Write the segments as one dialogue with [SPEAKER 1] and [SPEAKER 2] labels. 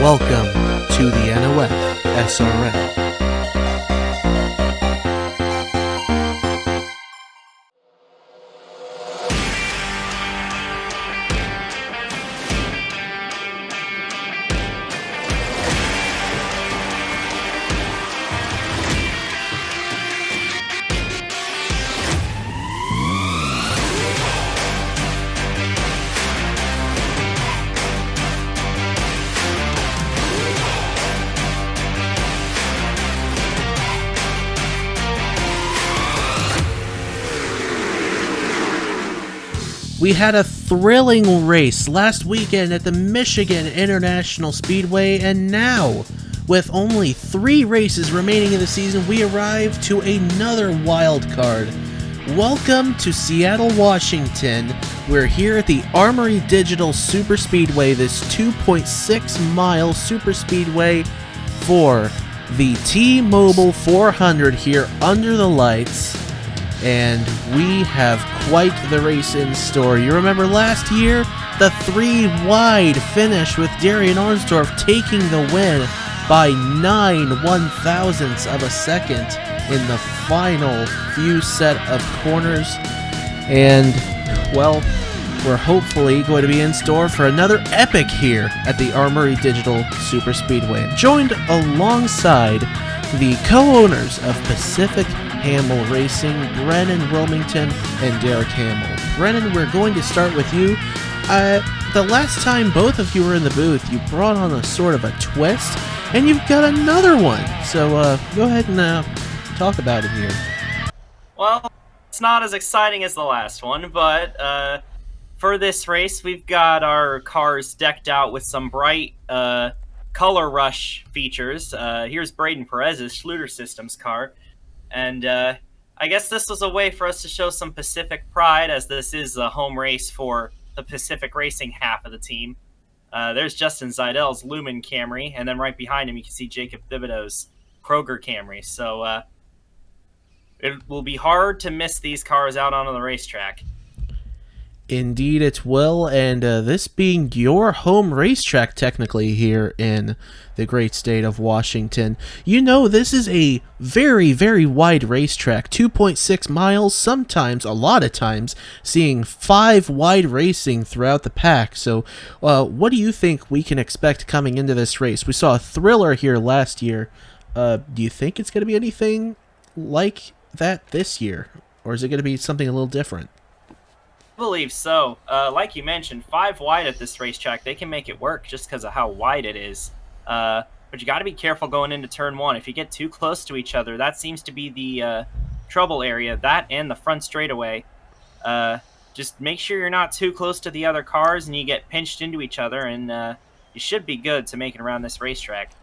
[SPEAKER 1] Welcome to the NOFSRL. We had a thrilling race last weekend at the Michigan International Speedway, and now, with only 3 races remaining in the season, we arrive to another wild card. Welcome to Seattle, Washington. We're here at the Armory Digital Superspeedway, this 2.6-mile superspeedway for the T-Mobile 400 here under the lights. And we have quite the race in store. You remember last year, the 3 wide finish with Darian Arnsdorf taking the win by 9 1/1000ths of a second in the final few set of corners. And, well, we're hopefully going to be in store for another epic here at the Armory Digital Superspeedway. Joined alongside the co-owners of Pacific Hamill Racing, Brennan Wilmington and Derek Hamill. Brennan, we're going to start with you. The last time both of you were in the booth, you brought on a sort of a twist, and you've got another one. So go ahead and talk about it here.
[SPEAKER 2] Well, it's not as exciting as the last one, but for this race, we've got our cars decked out with some bright color rush features. Here's Braden Perez's Schluter Systems car. And I guess this was a way for us to show some Pacific pride, as this is a home race for the Pacific Racing half of the team. There's Justin Zeidel's Lumen Camry, and then right behind him you can see Jacob Thibodeau's Kroger Camry. So it will be hard to miss these cars out on the racetrack.
[SPEAKER 1] Indeed it will, and this being your home racetrack technically here in the great state of Washington, you know this is a very, very wide racetrack, 2.6 miles, sometimes, a lot of times, seeing 5 wide racing throughout the pack. So what do you think we can expect coming into this race? We saw a thriller here last year. Do you think it's going to be anything like that this year, or is it going to be something a little different?
[SPEAKER 2] I believe so. Like you mentioned, 5 wide at this racetrack, they can make it work just because of how wide it is. But you got to be careful going into turn 1. If you get too close to each other, that seems to be the trouble area. That and the front straightaway. Just make sure you're not too close to the other cars and you get pinched into each other, and you should be good to make it around this racetrack.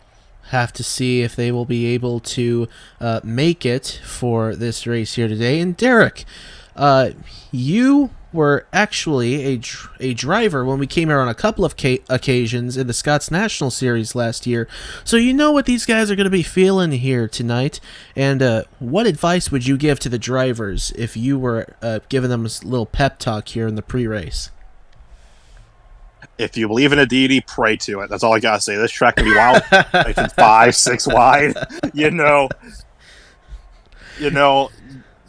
[SPEAKER 1] Have to see if they will be able to make it for this race here today. And Derek, you were actually a driver when we came here on a couple of occasions in the Scots National Series last year, so you know what these guys are going to be feeling here tonight. And what advice would you give to the drivers if you were giving them a little pep talk here in the pre-race?
[SPEAKER 3] If you believe in a deity, pray to it. That's all I gotta say. This track can be wild, making 5, 6 wide. You know.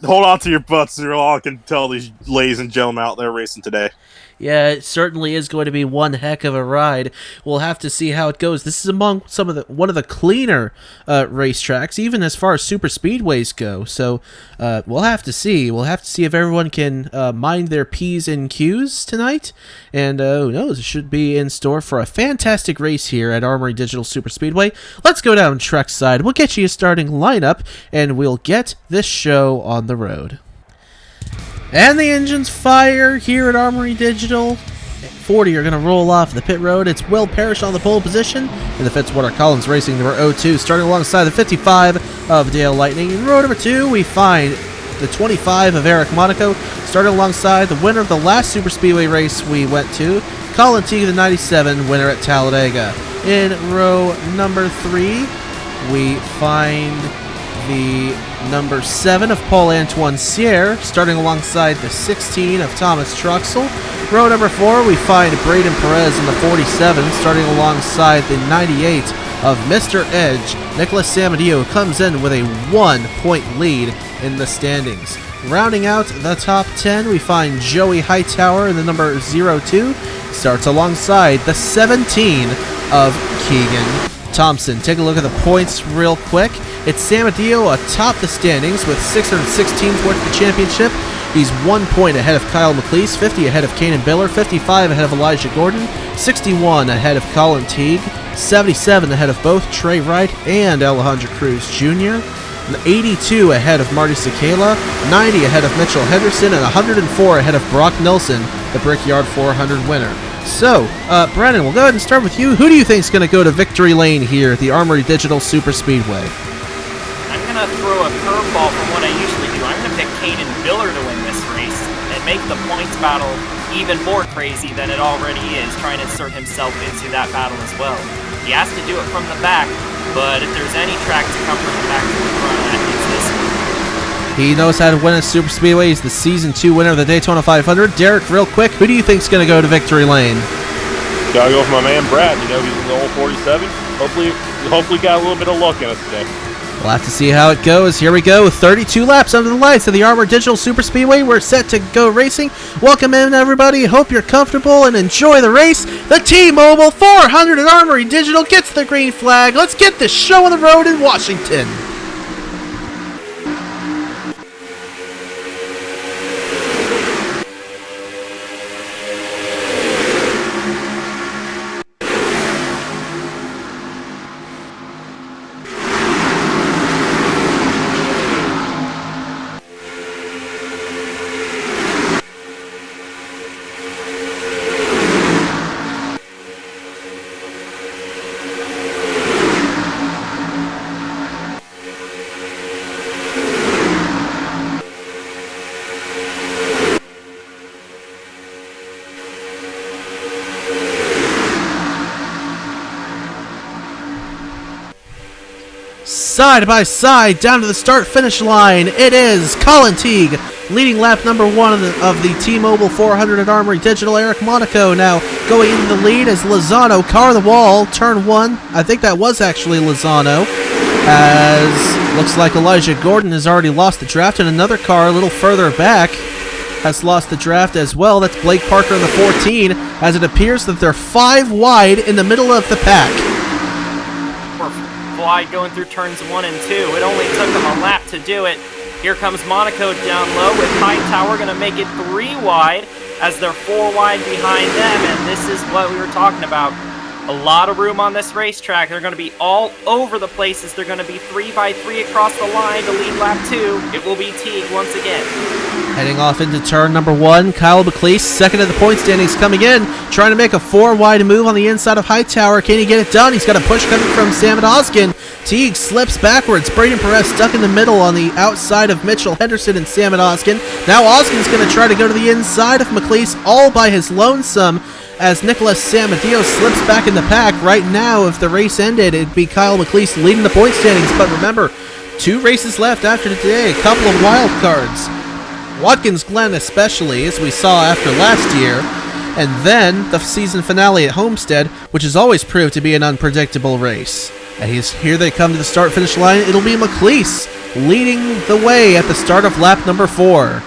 [SPEAKER 3] Hold on to your butts. They're all I can tell these ladies and gentlemen out there racing today.
[SPEAKER 1] Yeah, it certainly is going to be one heck of a ride. We'll have to see how it goes. This is among one of the cleaner racetracks, even as far as super speedways go. So we'll have to see. We'll have to see if everyone can mind their P's and Q's tonight. And who knows, it should be in store for a fantastic race here at Armory Digital Superspeedway. Let's go down track side. We'll get you a starting lineup, and we'll get this show on the road. And the engines fire here at Armory Digital. 40 are going to roll off the pit road. It's Will Parrish on the pole position in the Fitzwater Collins Racing number 02, starting alongside the 55 of Dale Lightning. In row number 2, we find the 25 of Eric Monaco, starting alongside the winner of the last Superspeedway race we went to, Colin Teague, the 97 winner at Talladega. In row number 3, we find the number 7 of Paul Antoine Sierre, starting alongside the 16 of Thomas Truxell. Row number 4, we find Braden Perez in the 47, starting alongside the 98 of Mr. Edge. Nicholas Samadillo comes in with a 1-point lead in the standings. Rounding out the top 10, we find Joey Hightower in the number 02, starts alongside the 17 of Keegan Thompson. Take a look at the points real quick. It's Samadillo atop the standings with 616 towards the championship. He's 1 point ahead of Kyle McLeese, 50 ahead of Kanan Biller, 55 ahead of Elijah Gordon, 61 ahead of Colin Teague, 77 ahead of both Trey Wright and Alejandro Cruz Jr., 82 ahead of Marty Sakala, 90 ahead of Mitchell Henderson, and 104 ahead of Brock Nelson, the Brickyard 400 winner. So, Brennan, we'll go ahead and start with you. Who do you think is going to go to victory lane here at the Armory Digital Superspeedway?
[SPEAKER 2] I'm going to throw a curveball from what I usually do. I'm going to pick Kanan Biller to win this race and make the points battle even more crazy than it already is, trying to insert himself into that battle as well. He has to do it from the back, but if there's any track to come from the back to the front, I think it's this one.
[SPEAKER 1] He knows how to win at Superspeedway. He's the Season 2 winner of the Daytona 500. Derek, real quick, who do you think is going to go to victory lane?
[SPEAKER 4] Gotta go for my man Brad. You know, he's in the old 47. Hopefully got a little bit of luck in us today.
[SPEAKER 1] We'll have to see how it goes. Here we go. 32 laps under the lights of the Armory Digital Superspeedway. We're set to go racing. Welcome in, everybody. Hope you're comfortable and enjoy the race. The T-Mobile 400 at Armory Digital gets the green flag. Let's get this show on the road in Washington. Side by side, down to the start-finish line, it is Colin Teague leading lap number 1 of the T-Mobile 400 at Armory Digital. Eric Monaco now going into the lead as Lozano, car the wall, turn 1. I think that was actually Lozano, as looks like Elijah Gordon has already lost the draft, and another car a little further back has lost the draft as well. That's Blake Parker in the 14, as it appears that they're 5 wide in the middle of the pack.
[SPEAKER 2] Wide going through turns 1 and 2. It only took them a lap to do it. Here comes Monaco down low with Hightower going to make it 3 wide as they're 4 wide behind them, and this is what we were talking about. A lot of room on this racetrack. They're going to be all over the places. They're going to be 3 by 3 across the line to lead lap 2. It will be Teague once again.
[SPEAKER 1] Heading off into turn number 1, Kyle McLeese, second of the point standings, coming in, trying to make a 4-wide move on the inside of Hightower. Can he get it done? He's got a push coming from Sam Oskin. Teague slips backwards. Braden Perez stuck in the middle on the outside of Mitchell Henderson and Sam Oskin. Now Oskin's going to try to go to the inside of McLeese all by his lonesome, as Nicholas Samadillo slips back in the pack. Right now, if the race ended, it'd be Kyle McLeese leading the point standings. But remember, 2 races left after today, a couple of wild cards. Watkins Glen especially, as we saw after last year, and then the season finale at Homestead, which has always proved to be an unpredictable race. And here they come to the start-finish line. It'll be McLeese leading the way at the start of lap number 4.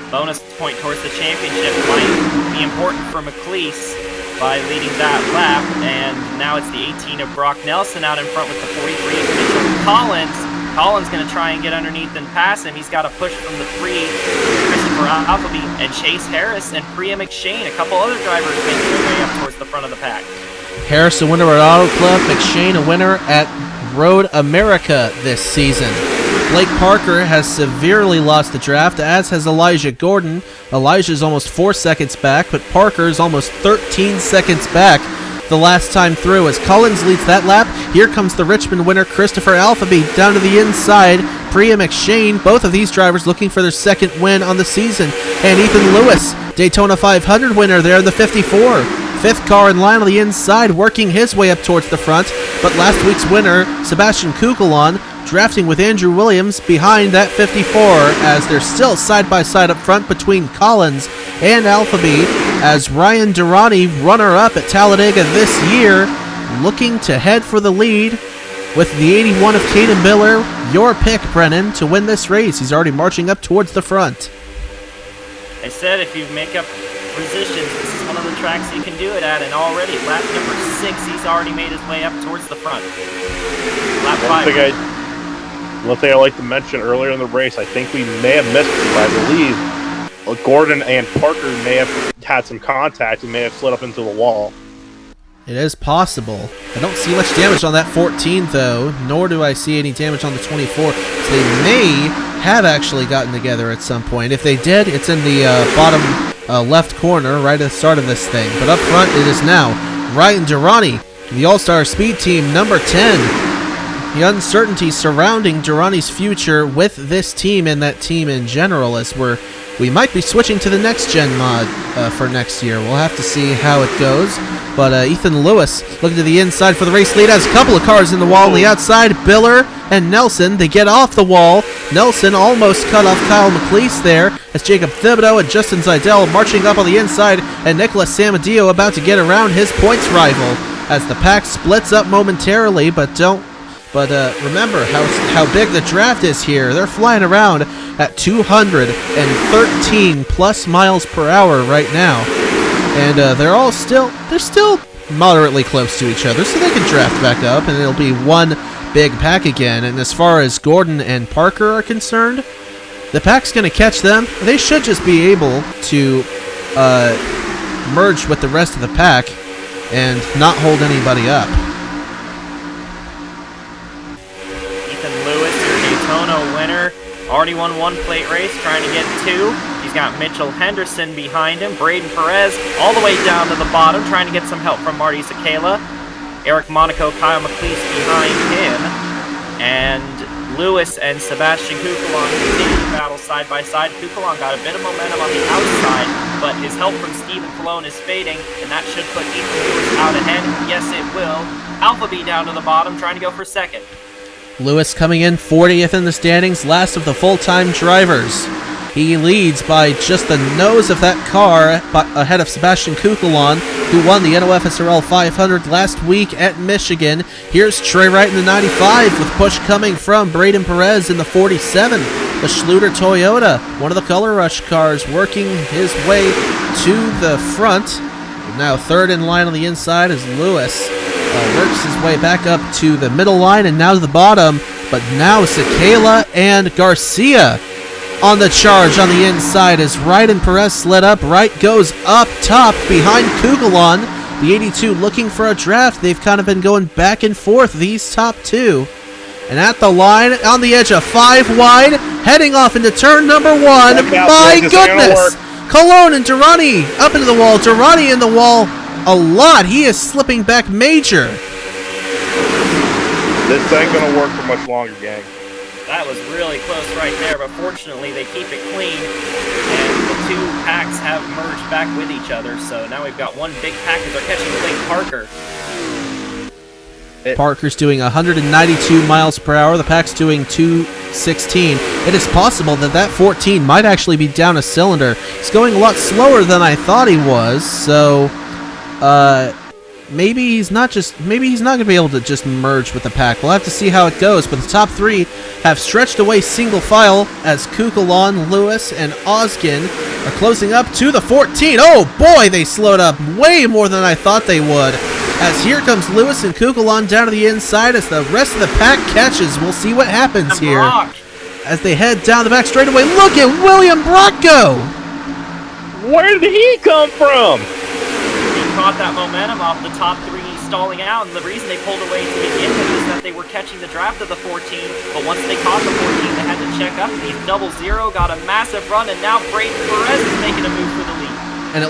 [SPEAKER 2] Bonus point towards the championship might be important for McLeese by leading that lap, and now it's the 18 of Brock Nelson out in front with the 43 of Mitchell Collins. Collins going to try and get underneath and pass him. He's got a push from the 3, Christopher Appleby, and Chase Harris and Priya McShane. A couple other drivers making their way up towards the front of the pack.
[SPEAKER 1] Harris a winner at Auto Club, McShane a winner at Road America this season. Blake Parker has severely lost the draft, as has Elijah Gordon. Elijah's almost 4 seconds back, but Parker's almost 13 seconds back the last time through, as Collins leads that lap. Here comes the Richmond winner, Christopher Alphaby, down to the inside. Priya McShane, both of these drivers looking for their second win on the season. And Ethan Lewis, Daytona 500 winner there in the 54. Fifth car in line on the inside, working his way up towards the front, but last week's winner, Sebastian Kukulon, drafting with Andrew Williams behind that 54, as they're still side-by-side up front between Collins and Alphabet, as Ryan Durrani, runner-up at Talladega this year, looking to head for the lead with the 81 of Caden Miller, your pick, Brennan, to win this race. He's already marching up towards the front.
[SPEAKER 2] I said if you make up positions, this is one of the tracks you can do it at, and already lap number 6, he's already made his way up towards the front. Lap 5.
[SPEAKER 4] One thing I like to mention earlier in the race, I think we may have missed it, but I believe Gordon and Parker may have had some contact and may have slid up into the wall.
[SPEAKER 1] It is possible. I don't see much damage on that 14, though, nor do I see any damage on the 24. So they may have actually gotten together at some point. If they did, it's in the bottom left corner right at the start of this thing. But up front, it is now Ryan Durrani, the All-Star Speed Team, number 10. The uncertainty surrounding Durrani's future with this team and that team in general, as we might be switching to the next-gen mod for next year. We'll have to see how it goes. But Ethan Lewis looking to the inside for the race lead. Has a couple of cars in the wall on the outside. Biller and Nelson, they get off the wall. Nelson almost cut off Kyle McLeese there, as Jacob Thibodeau and Justin Zidell marching up on the inside, and Nicholas Samadio about to get around his points rival as the pack splits up momentarily. But remember how big the draft is here. They're flying around at 213 plus miles per hour right now, and they're still moderately close to each other, so they can draft back up, and it'll be one big pack again. And as far as Gordon and Parker are concerned, the pack's going to catch them. They should just be able to merge with the rest of the pack and not hold anybody up.
[SPEAKER 2] Winner, already won one plate race, trying to get 2. He's got Mitchell Henderson behind him, Braden Perez all the way down to the bottom, trying to get some help from Marty Sakala. Eric Monaco, Kyle McLeese behind him, and Lewis and Sebastian Kukulon continue to battle side by side. Kukulon got a bit of momentum on the outside, but his help from Stephen Colon is fading, and that should put Ethan Lewis out ahead. Yes, it will. Alphabet down to the bottom, trying to go for second.
[SPEAKER 1] Lewis coming in 40th in the standings, last of the full-time drivers. He leads by just the nose of that car ahead of Sebastian Kukulon, who won the NOFSRL 500 last week at Michigan. Here's Trey Wright in the 95, with push coming from Braden Perez in the 47. The Schluter Toyota, one of the Color Rush cars, working his way to the front. Now third in line on the inside is Lewis. Works his way back up to the middle line and now to the bottom, but now Sakala and Garcia on the charge on the inside as Wright and Perez slid up. Wright goes up top behind Kukulon. The 82 looking for a draft. They've kind of been going back and forth, these top two. And at the line, on the edge of 5 wide, heading off into turn number 1. My goodness! Colon and Durrani up into the wall. Durrani in the wall a lot. He is slipping back major.
[SPEAKER 4] This ain't gonna work for much longer, gang.
[SPEAKER 2] That was really close right there, but fortunately they keep it clean, and the two packs have merged back with each other, so now we've got one big pack as they're catching Blake Parker.
[SPEAKER 1] Parker's doing 192 miles per hour. The pack's doing 216. It is possible that that 14 might actually be down a cylinder. He's going a lot slower than I thought he was, so maybe he's not going to be able to just merge with the pack. We'll have to see how it goes, but the top 3 have stretched away single file as Kukulon, Lewis, and Oskin are closing up to the 14. Oh boy, they slowed up way more than I thought they would. As here comes Lewis and Kukulon down to the inside as the rest of the pack catches. We'll see what happens here. As they head down the back straightaway, look at William Brock go!
[SPEAKER 4] Where did he come from?
[SPEAKER 2] He caught that momentum off the top 3 stalling out, and the reason they pulled away to begin with is that they were catching the draft of the 14, but once they caught the 14, they had to check up. He's 0-0, got a massive run, and now Braden Perez is making a move for the lead.
[SPEAKER 1] And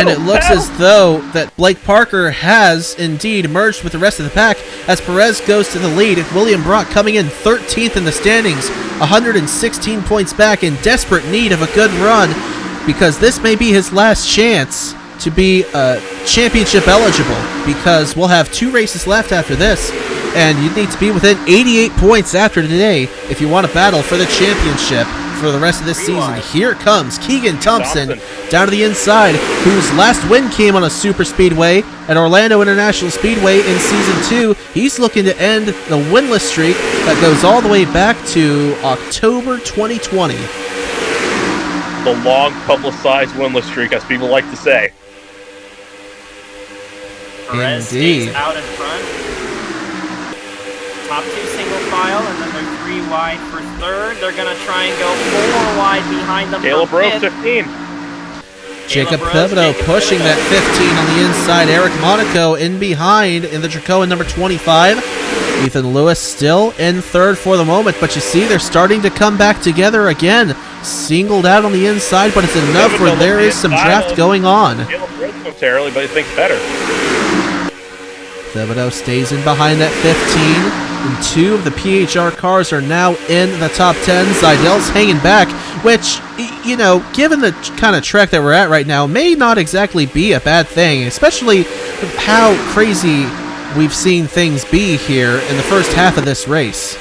[SPEAKER 1] it looks as though that Blake Parker has indeed merged with the rest of the pack as Perez goes to the lead. William Brock coming in 13th in the standings, 116 points back, in desperate need of a good run, because this may be his last chance to be championship eligible, because we'll have 2 races left after this, and you need to be within 88 points after today if you want to battle for the championship for the rest of this season. Here comes Keegan Thompson down to the inside, whose last win came on a super speedway at Orlando International Speedway in Season 2. He's looking to end the winless streak that goes all the way back to October 2020.
[SPEAKER 4] The long publicized winless streak, as people like to say.
[SPEAKER 2] Perez stays out in front. Top 2 single file, and then they're 3 wide for third. They're going to try and go 4 wide behind them.
[SPEAKER 4] Caleb
[SPEAKER 2] for
[SPEAKER 4] Rose,
[SPEAKER 2] fifth.
[SPEAKER 4] 15.
[SPEAKER 1] Jacob Thibodeau pushing that 15 on the inside. Eric Monaco in behind in the Dracoan number 25. Ethan Lewis still in third for the moment, but you see they're starting to come back together again. Singled out on the inside, but it's enough where there is some draft going on.
[SPEAKER 4] Caleb Rose momentarily, but he thinks better.
[SPEAKER 1] Thibodeau stays in behind that 15. And 2 of the PHR cars are now in the top 10. Zeidel's hanging back, which, you know, given the kind of track that we're at right now, may not exactly be a bad thing, especially how crazy we've seen things be here in the first half of this race.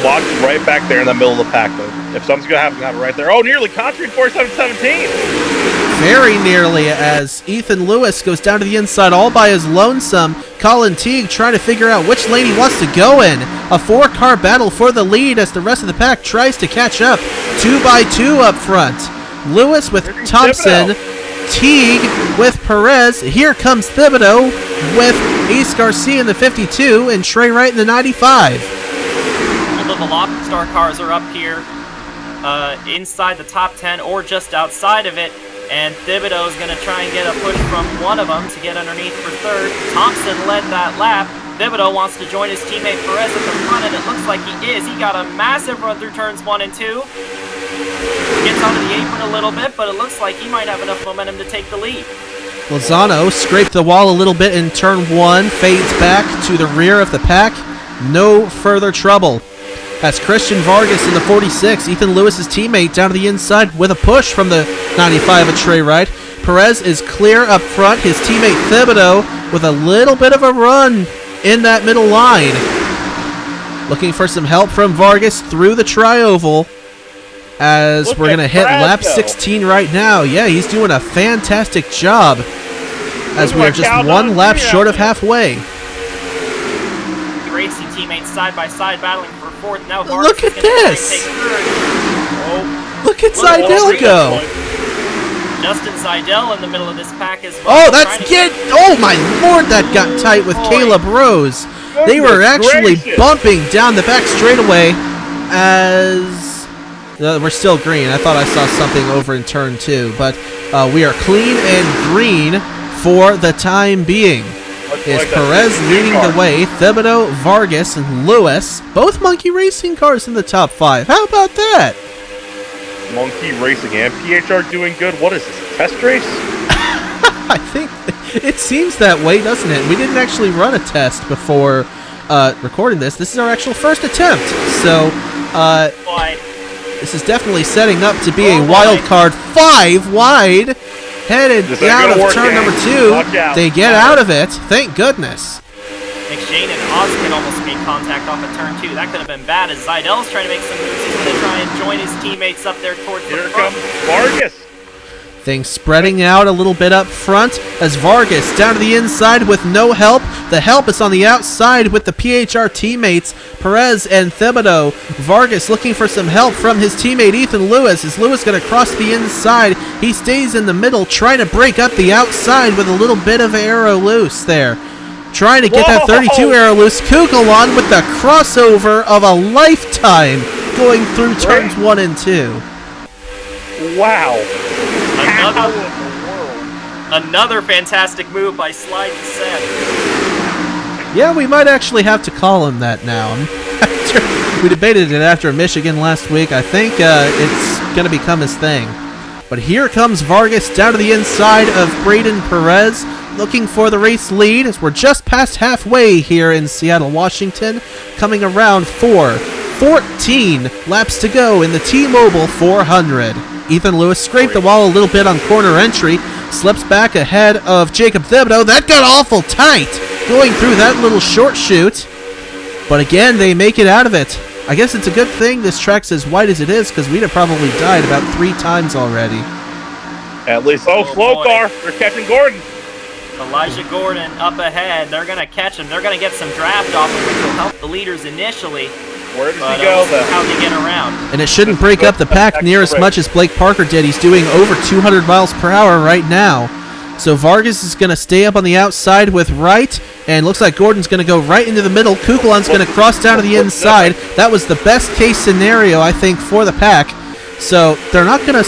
[SPEAKER 4] Locked right back there in the middle of the pack, though. If something's going to happen right there. Oh, nearly contrary 47-17.
[SPEAKER 1] Very nearly, as Ethan Lewis goes down to the inside all by his lonesome. Colin Teague trying to figure out which lane he wants to go in. A 4-car battle for the lead as the rest of the pack tries to catch up. 2 by 2 up front. Lewis with Thompson. Teague with Perez. Here comes Thibodeau with Ace Garcia in the 52 and Trey Wright in the 95.
[SPEAKER 2] All of the Lobstar cars are up here inside the top 10 or just outside of it. And Thibodeau is going to try and get a push from one of them to get underneath for third. Thompson led that lap. Thibodeau wants to join his teammate Perez at the front, and it looks like he is. He got a massive run through turns 1 and 2. Gets onto the apron a little bit, but it looks like he might have enough momentum to take the lead.
[SPEAKER 1] Lozano scraped the wall a little bit in turn 1, fades back to the rear of the pack. No further trouble. That's Christian Vargas in the 46, Ethan Lewis's teammate, down to the inside with a push from the 95 of Trey Wright. Perez is clear up front. His teammate Thibodeau with a little bit of a run in that middle line. Looking for some help from Vargas through the tri-oval as we're going to hit lap 16 right now. Yeah, he's doing a fantastic job as we are just 1 lap short of halfway.
[SPEAKER 2] Racing teammates side by side battling for fourth. Now
[SPEAKER 1] look at this! Look at Zeidel go!
[SPEAKER 2] Justin Zeidel in the middle of this pack as well.
[SPEAKER 1] Oh, that's get! Oh my lord, that got tight with Caleb Rose. They were actually bumping down the back straightaway as we're still green. I thought I saw something over in turn 2, but we are clean and green for the time being. Is Perez leading the way? Thibodeau, Vargas, and Lewis, both Monkey Racing cars in the top 5. How about that?
[SPEAKER 4] Monkey Racing and PHR doing good. What is this, a test race?
[SPEAKER 1] I think it seems that way, doesn't it? We didn't actually run a test before recording this. This is our actual first attempt. So, this is definitely setting up to be a wild card 5 wide. Headed out of turn number 2. They get out of it. Thank goodness.
[SPEAKER 2] McShane and Oskin almost made contact off of turn 2. That could have been bad as Zeidel's trying to make some moves. He's going to try and join his teammates up there towards the front.
[SPEAKER 4] Here comes Vargas.
[SPEAKER 1] Things spreading out a little bit up front as Vargas down to the inside with no help. The help is on the outside with the PHR teammates, Perez and Thibodeau. Vargas looking for some help from his teammate Ethan Lewis. Is Lewis going to cross the inside? He stays in the middle, trying to break up the outside with a little bit of arrow loose there. Trying to get that 32 arrow loose. Kugelon with the crossover of a lifetime going through turns 1 and 2.
[SPEAKER 4] Wow.
[SPEAKER 2] Another fantastic move by Slide and Seth.
[SPEAKER 1] Yeah, we might actually have to call him that now. We debated it after Michigan last week. I think it's going to become his thing. But here comes Vargas down to the inside of Braden Perez, looking for the race lead as we're just past halfway here in Seattle, Washington, coming around for 14 laps to go in the T-Mobile 400. Ethan Lewis scraped the wall a little bit on corner entry. slips back ahead of Jacob Thibodeau. That got awful tight going through that little short chute. But again, they make it out of it. I guess it's a good thing this track's as wide as it is, because we'd have probably died about 3 times already.
[SPEAKER 4] At least, slow
[SPEAKER 2] boy.
[SPEAKER 4] car. They're catching Gordon.
[SPEAKER 2] Elijah Gordon up ahead. They're going to catch him. They're going to get some draft off him, which will help the leaders initially.
[SPEAKER 4] Where does
[SPEAKER 2] But
[SPEAKER 4] he go,
[SPEAKER 2] we'll see
[SPEAKER 4] though?
[SPEAKER 2] how they get around.
[SPEAKER 1] And it shouldn't break up the pack near as much as Blake Parker did. He's doing over 200 miles per hour right now. So Vargas is going to stay up on the outside with Wright, and looks like Gordon's going to go right into the middle. Kukulon's going to cross down to the inside. That was the best case scenario, I think, for the pack. So they're not going to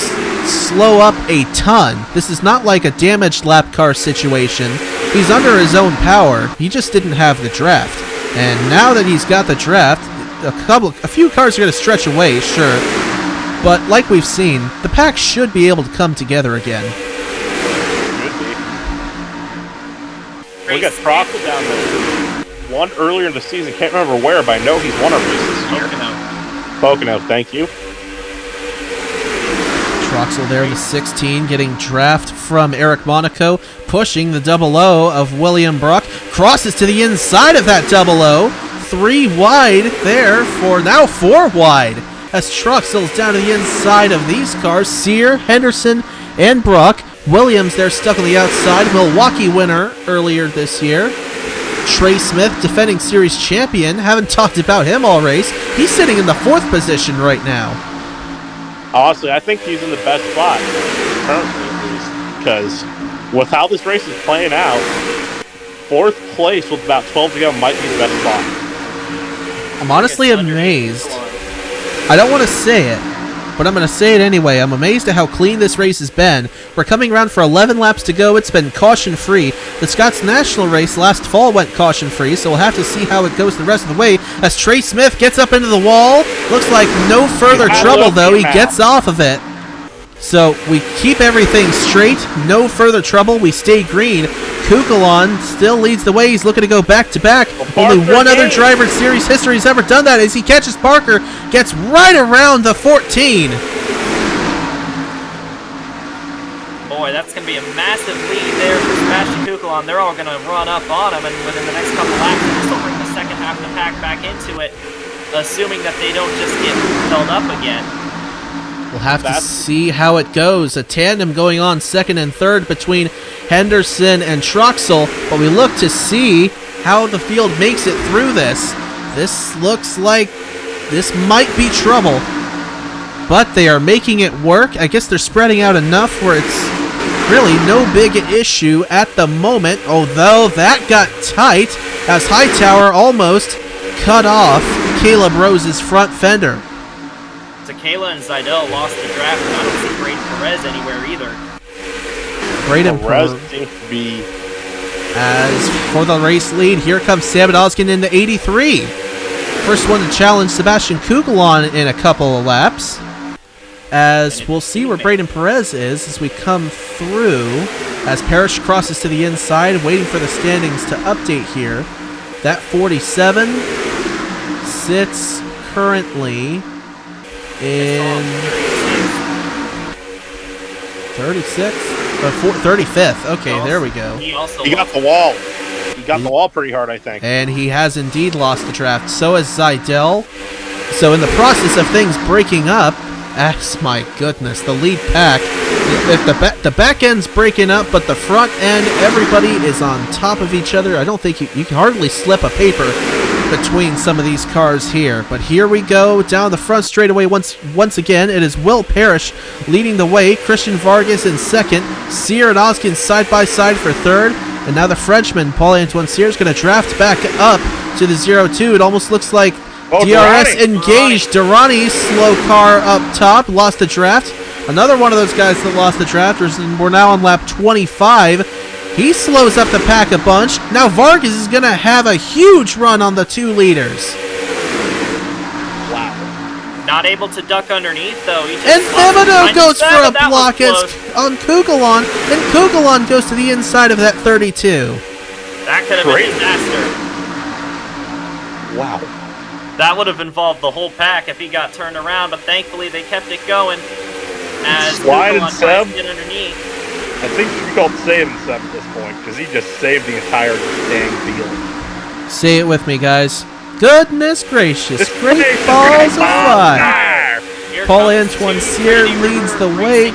[SPEAKER 1] slow up a ton. This is not like a damaged lap car situation. He's under his own power. He just didn't have the draft. And now that he's got the draft, a few cars are going to stretch away, sure. But like we've seen, the pack should be able to come together again.
[SPEAKER 4] We got Troxel down there. One earlier in the season, can't remember where, but I know he's won a race this year. Pocono, thank you.
[SPEAKER 1] Troxel there, the 16, getting draft from Eric Monaco, pushing the 00 of William Brock. Crosses to the inside of that 00. 3 wide there for now 4 wide. As Troxel's down to the inside of these cars. Sear, Henderson, and Brock. Williams there stuck on the outside. Milwaukee winner earlier this year. Trey Smith, defending series champion. Haven't talked about him all race. He's sitting in the 4th position right now.
[SPEAKER 4] Honestly, I think he's in the best spot, currently at least, because with how this race is playing out, 4th place with about 12 to go might be the best spot.
[SPEAKER 1] I'm honestly amazed. I don't want to say it, but I'm going to say it anyway. I'm amazed at how clean this race has been. We're coming around for 11 laps to go. It's been caution-free. The Scots National race last fall went caution-free, so we'll have to see how it goes the rest of the way as Trey Smith gets up into the wall. Looks like no further trouble, though. He gets off of it. So we keep everything straight. No further trouble. We stay green. Kukulon still leads the way. He's looking to go back-to-back. Only one other driver in series history has ever done that as he catches Parker, gets right around the 14.
[SPEAKER 2] Boy, that's going to be a massive lead there for Sebastian Kukulon. They're all going to run up on him, and within the next couple laps, this will bring the second half of the pack back into it, assuming that they don't just get held up again.
[SPEAKER 1] We'll have to see how it goes. A tandem going on 2nd and 3rd between Henderson and Troxel, but we look to see how the field makes it through this. This looks like this might be trouble, but they are making it work. I guess they're spreading out enough where it's really no big issue at the moment, although that got tight as Hightower almost cut off Caleb Rose's front fender.
[SPEAKER 2] Kayla and Zidell lost the draft, and I don't see Braden Perez anywhere either.
[SPEAKER 1] Braden
[SPEAKER 4] Perez seems to be...
[SPEAKER 1] As for the race lead, here comes Sam Oskin in the 83. First one to challenge Sebastian Kukulon in a couple of laps. As we'll see where Braden Perez is as we come through. As Parrish crosses to the inside, waiting for the standings to update here. That 47 sits currently in 36? 35th. Okay, there we go.
[SPEAKER 2] He
[SPEAKER 4] got the wall. He got the wall pretty hard, I think.
[SPEAKER 1] And he has indeed lost the draft. So has Zidell. So in the process of things breaking up, my goodness, the lead pack, if the back end's breaking up, but the front end, everybody is on top of each other. I don't think you can hardly slip a paper between some of these cars here. But here we go down the front straightaway once again. It is Will Parrish leading the way. Christian Vargas in 2nd. Sear and Oskin side by side for 3rd. And now the Frenchman, Paul-Antoine Sear, is going to draft back up to the 02. It almost looks like DRS engaged. Durrani's slow car up top. Lost the draft. Another one of those guys that lost the draft. We're now on lap 25. He slows up the pack a bunch. Now Vargas is going to have a huge run on the 2 leaders.
[SPEAKER 2] Wow. Not able to duck underneath, though.
[SPEAKER 1] And Thibodeau goes for a block on Kukulon, and Kukulon goes to the inside of that 32.
[SPEAKER 2] That could have been a disaster.
[SPEAKER 4] Wow.
[SPEAKER 2] That would have involved the whole pack if he got turned around, but thankfully they kept it going as Kukulon tries to get underneath.
[SPEAKER 4] I think it should be called saving stuff at this point, because he just saved the entire dang field.
[SPEAKER 1] Say it with me, guys. Goodness gracious, great balls of fire. Paul-Antoine Cyr leads the way.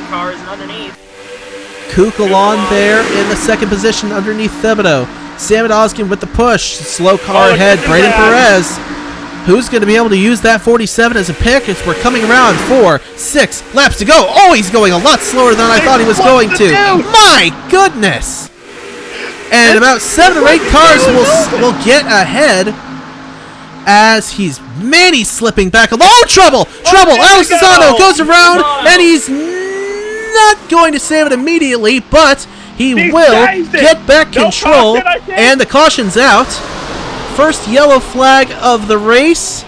[SPEAKER 1] Kukulon there in the second position underneath Thibodeau. Sam Oskin with the push. Slow car ahead. Braden Perez. Who's going to be able to use that 47 as a pick as we're coming around 4-6 laps to go. Oh, he's going a lot slower than I thought he was going to. My goodness. And about 7 or 8 cars will get ahead as he's slipping back. Oh, trouble! Alex Lozano goes around, and he's not going to save it immediately, but he will get back control, and the caution's out. First yellow flag of the race,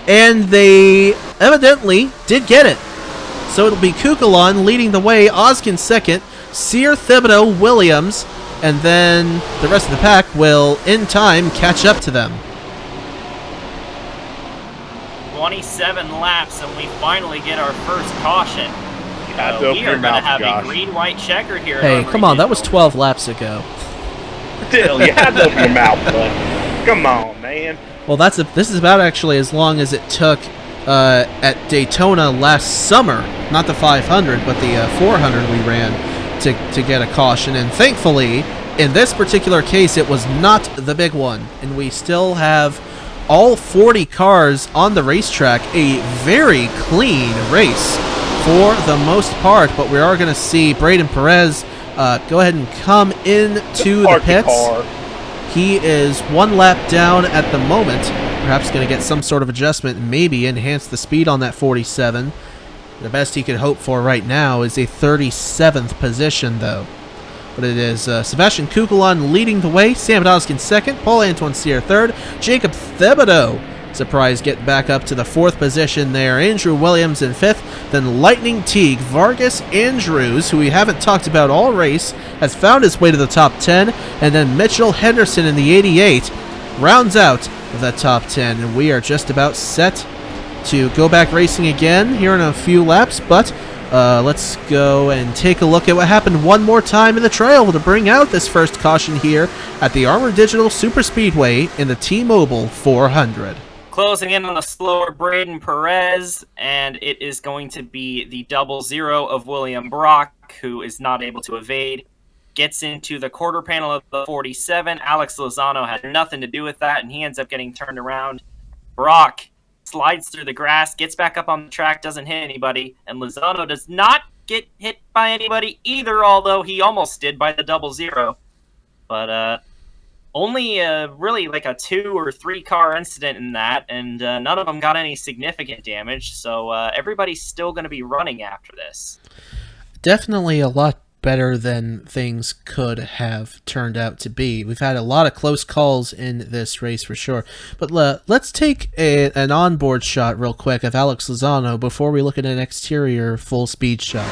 [SPEAKER 1] and they evidently did get it. So it'll be Kukulon leading the way, Oskin second, Cyr, Thibodeau, Williams, and then the rest of the pack will, in time, catch up to them.
[SPEAKER 2] 27 laps, and we finally get our first caution. We are going to have a green-white checker here.
[SPEAKER 1] Hey, come on, that was 12 laps ago.
[SPEAKER 4] Still, you had to open your mouth, bud. Come on, man.
[SPEAKER 1] Well, this is about actually as long as it took at Daytona last summer. Not the 500, but the 400 we ran to get a caution. And thankfully, in this particular case, it was not the big one. And we still have all 40 cars on the racetrack. A very clean race for the most part. But we are going to see Braden Perez go ahead and come into the pits. He is 1 lap down at the moment. Perhaps going to get some sort of adjustment, maybe enhance the speed on that 47. The best he could hope for right now is a 37th position, though. But it is Sebastian Kukulon leading the way, Sam Doskin second, Paul-Antoine Cyr third, Jacob Thibodeau, surprise, get back up to the 4th position there, Andrew Williams in 5th, then Lightning Teague, Vargas Andrews, who we haven't talked about all race, has found his way to the top 10, and then Mitchell Henderson in the 88 rounds out the top 10, and we are just about set to go back racing again here in a few laps, but let's go and take a look at what happened one more time in the trail to bring out this first caution here at the Armory Digital Superspeedway in the T-Mobile 400.
[SPEAKER 2] Closing in on the slower Braden Perez, and it is going to be the 00 of William Brock, who is not able to evade. Gets into the quarter panel of the 47. Alex Lozano had nothing to do with that, and he ends up getting turned around. Brock slides through the grass, gets back up on the track, doesn't hit anybody, and Lozano does not get hit by anybody either, although he almost did by the 00. But only really like a 2 or 3 car incident in that, and none of them got any significant damage, so everybody's still going to be running after this.
[SPEAKER 1] Definitely a lot better than things could have turned out to be. We've had a lot of close calls in this race for sure. But let's take an onboard shot real quick of Alex Lozano before we look at an exterior full speed shot.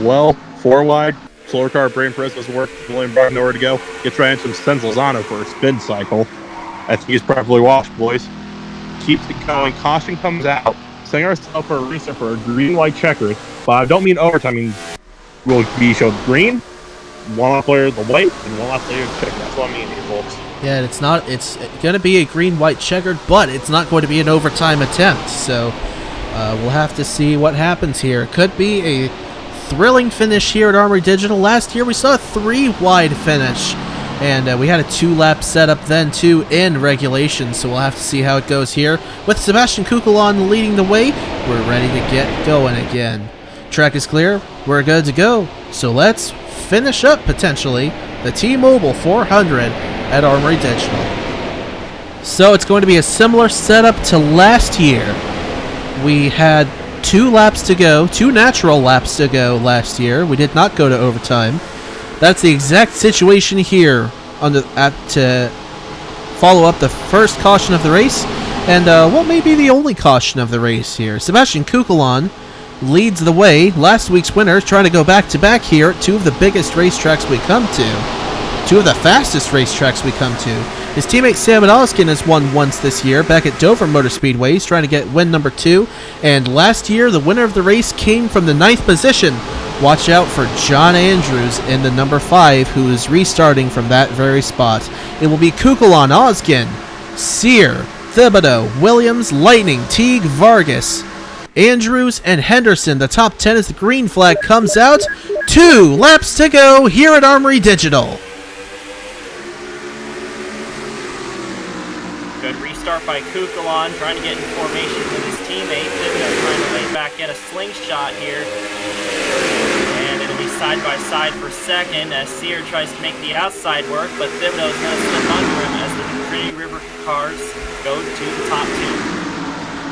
[SPEAKER 4] Well, 4 wide. Slower car, Braden Perez doesn't work. William Brock nowhere to go. Gets right into him, sends Lozano for a spin cycle. I think he's properly washed, boys. Keeps it going. Caution comes out. Setting ourselves for a restart for a green-white checker. But I don't mean overtime. I mean, will be showed green, 1 lap later the white, and 1 lap later the checker. That's what I mean here, folks.
[SPEAKER 1] Yeah, it's going to be a green-white checkered, but it's not going to be an overtime attempt. So we'll have to see what happens here. It could be a thrilling finish here at Armory Digital. Last year we saw a 3-wide finish, and we had a 2-lap setup then too in regulation, so we'll have to see how it goes here. With Sebastian Kukulon leading the way, we're ready to get going again. Track is clear, we're good to go, so let's finish up potentially the T-Mobile 400 at Armory Digital. So it's going to be a similar setup to last year. We had 2 laps to go, 2 natural laps to go last year. We did not go to overtime. That's the exact situation here to follow up the first caution of the race, and what may be the only caution of the race here. Sebastian Kukulon leads the way. Last week's winner is trying to go back-to-back here at 2 of the biggest racetracks we come to. two of the fastest racetracks we come to. His teammate Sam Oskin has won once this year, back at Dover Motor Speedway. He's trying to get win number 2, and last year the winner of the race came from the 9th position. Watch out for John Andrews in the number 5, who is restarting from that very spot. It will be Kukulon, Oskin, Sear, Thibodeau, Williams, Lightning, Teague, Vargas, Andrews, and Henderson. The top 10 as the green flag comes out. 2 laps to go here at Armory Digital.
[SPEAKER 2] Good restart by Kukulon, trying to get in formation with his teammate. Thibodeau trying to lay back in a slingshot here. And it'll be side by side for second as Sear tries to make the outside work, but Thibodeau's going to slip under him as the Trinity River cars go to the top 2.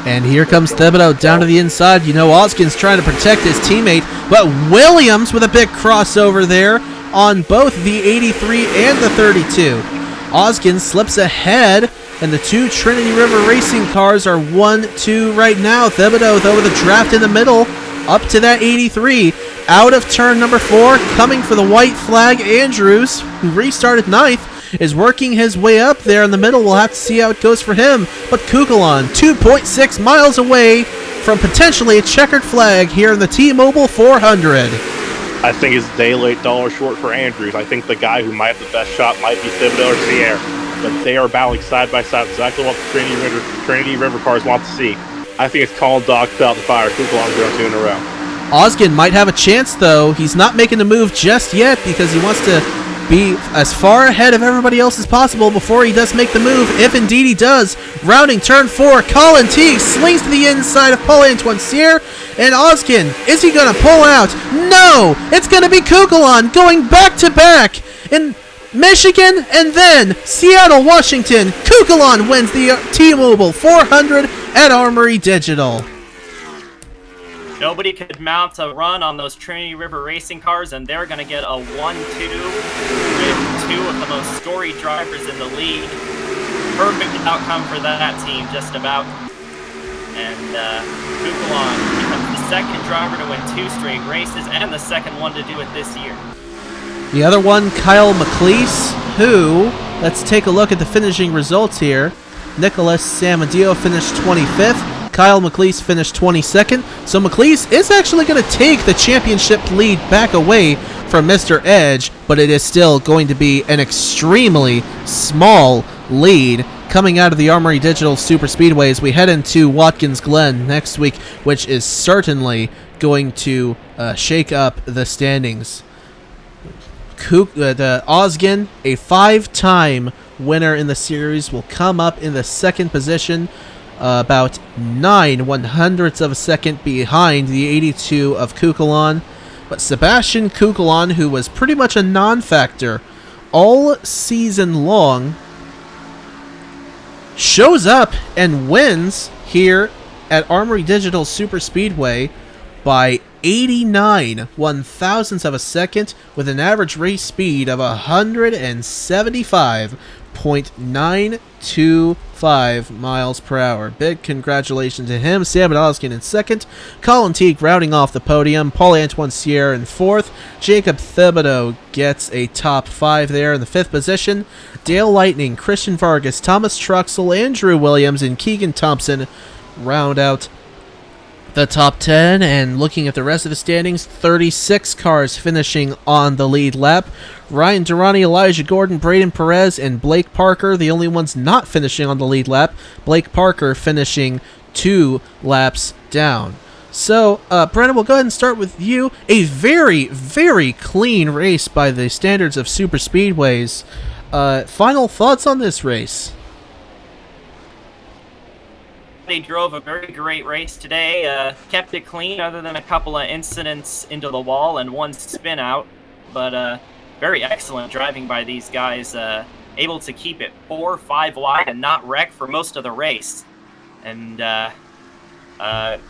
[SPEAKER 1] And here comes Thibodeau down to the inside. You know, Oskin's trying to protect his teammate, but Williams with a big crossover there on both the 83 and the 32. Oskin slips ahead, and the 2 Trinity River Racing cars are 1-2 right now. Thibodeau, though, with a draft in the middle, up to that 83. Out of turn number 4, coming for the white flag, Andrews, who restarted 9th, is working his way up there in the middle. We'll have to see how it goes for him. But Kukulon, 2.6 miles away from potentially a checkered flag here in the T-Mobile 400.
[SPEAKER 4] I think it's a day late, dollar short for Andrews. I think the guy who might have the best shot might be Thibodeau or Sierra. But they are battling side by side, exactly what the Trinity River cars want to see. I think it's calling dog out the fire. Kukulon going 2 in a row.
[SPEAKER 1] Oskin might have a chance, though. He's not making the move just yet because he wants to be as far ahead of everybody else as possible before he does make the move, if indeed he does. Rounding turn 4, Colin Teague slings to the inside of Paul-Antoine Sear, and Oskin, is he going to pull out? No! It's going to be Kukulon going back-to-back in Michigan and then Seattle, Washington. Kukulon wins the T-Mobile 400 at Armory Digital.
[SPEAKER 2] Nobody could mount a run on those Trinity River Racing cars, and they're going to get a 1-2 with 2 of the most storied drivers in the league. Perfect outcome for that team, just about. And Kukulon becomes the second driver to win 2 straight races, and the second one to do it this year.
[SPEAKER 1] The other one, Kyle McLeese, who, let's take a look at the finishing results here. Nicholas Samadio finished 25th. Kyle McLeese finished 22nd, so McLeese is actually going to take the championship lead back away from Mr. Edge, but it is still going to be an extremely small lead coming out of the Armory Digital Superspeedway as we head into Watkins Glen next week, which is certainly going to shake up the standings. The Oskin, a 5-time winner in the series, will come up in the second position, about 9/100ths of a second behind the 82 of Kukulon. But Sebastian Kukulon, who was pretty much a non-factor all season long, shows up and wins here at Armory Digital Superspeedway by 89/1000ths of a second with an average race speed of 175.925 miles per hour. Big congratulations to him. Sam Oskin in second. Colin Teague rounding off the podium. Paul-Antoine Sear in fourth. Jacob Thibodeau gets a top 5 there in the 5th position. Dale Lightning, Christian Vargas, Thomas Truxell, Andrew Williams, and Keegan Thompson round out the top 10. And looking at the rest of the standings, 36 cars finishing on the lead lap. Ryan Durrani, Elijah Gordon, Braden Perez, and Blake Parker, the only ones not finishing on the lead lap. Blake Parker finishing 2 laps down. So, Brennan, we'll go ahead and start with you. A very, very clean race by the standards of super speedways. Final thoughts on this race?
[SPEAKER 2] They drove a very great race today. Kept it clean other than a couple of incidents into the wall and one spin out. But very excellent driving by these guys. Able to keep it 4 or 5 wide and not wreck for most of the race. And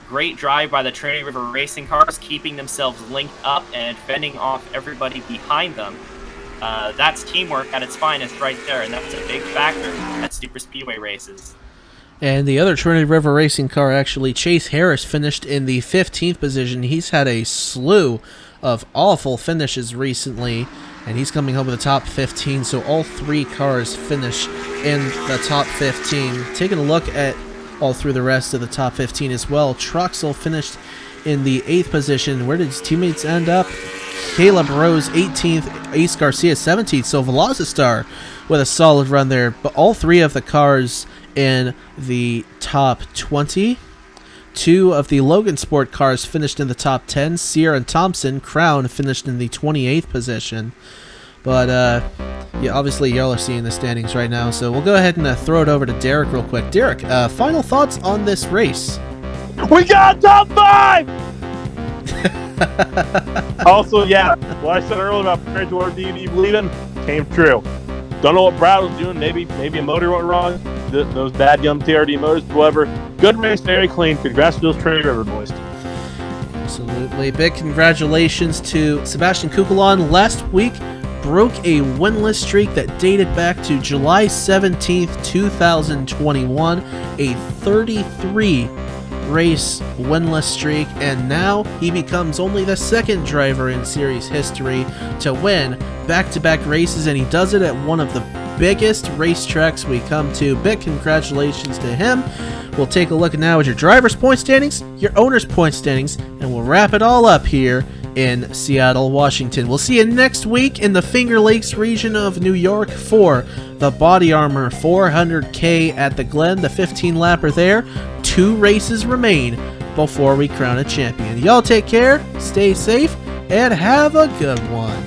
[SPEAKER 2] great drive by the Trinity River Racing cars, keeping themselves linked up and fending off everybody behind them. That's teamwork at its finest right there, and that's a big factor at super speedway races.
[SPEAKER 1] And the other Trinity River Racing car, actually, Chase Harris, finished in the 15th position. He's had a slew of awful finishes recently, and he's coming home with the top 15, so all 3 cars finish in the top 15. Taking a look at all through the rest of the top 15 as well, Troxel finished in the 8th position. Where did his teammates end up? Caleb Rose 18th, Ace Garcia 17th, so Velocitar with a solid run there, but all 3 of the cars in the top 20. 2 of the Logan Sport cars finished in the top 10. Sierra and Thompson, Crown, finished in the 28th position. But, yeah, obviously y'all are seeing the standings right now, so we'll go ahead and throw it over to Derek real quick. Derek, final thoughts on this race?
[SPEAKER 4] We got top 5! Also, yeah, what I said earlier about preparing to our DVD believing came true. Don't know what Brad was doing. Maybe a motor went wrong. Those bad young TRD motors, whatever. Good race, very clean. Congrats to those Trinity River boys.
[SPEAKER 1] Absolutely. Big congratulations to Sebastian Kukulon. Last week broke a winless streak that dated back to July 17th, 2021. A 33 race winless streak, and now he becomes only the 2nd driver in series history to win back-to-back races, and he does it at one of the biggest racetracks we come to. Big congratulations to him. We'll take a look now at your driver's point standings, your owner's point standings, and we'll wrap it all up here in Seattle, Washington. We'll see you next week in the Finger Lakes region of New York for the Body Armor 400K at the Glen, the 15-lapper there. 2 races remain before we crown a champion. Y'all take care, stay safe, and have a good one.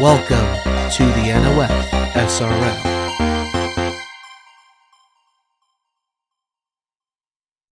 [SPEAKER 1] Welcome to the NOFSRL.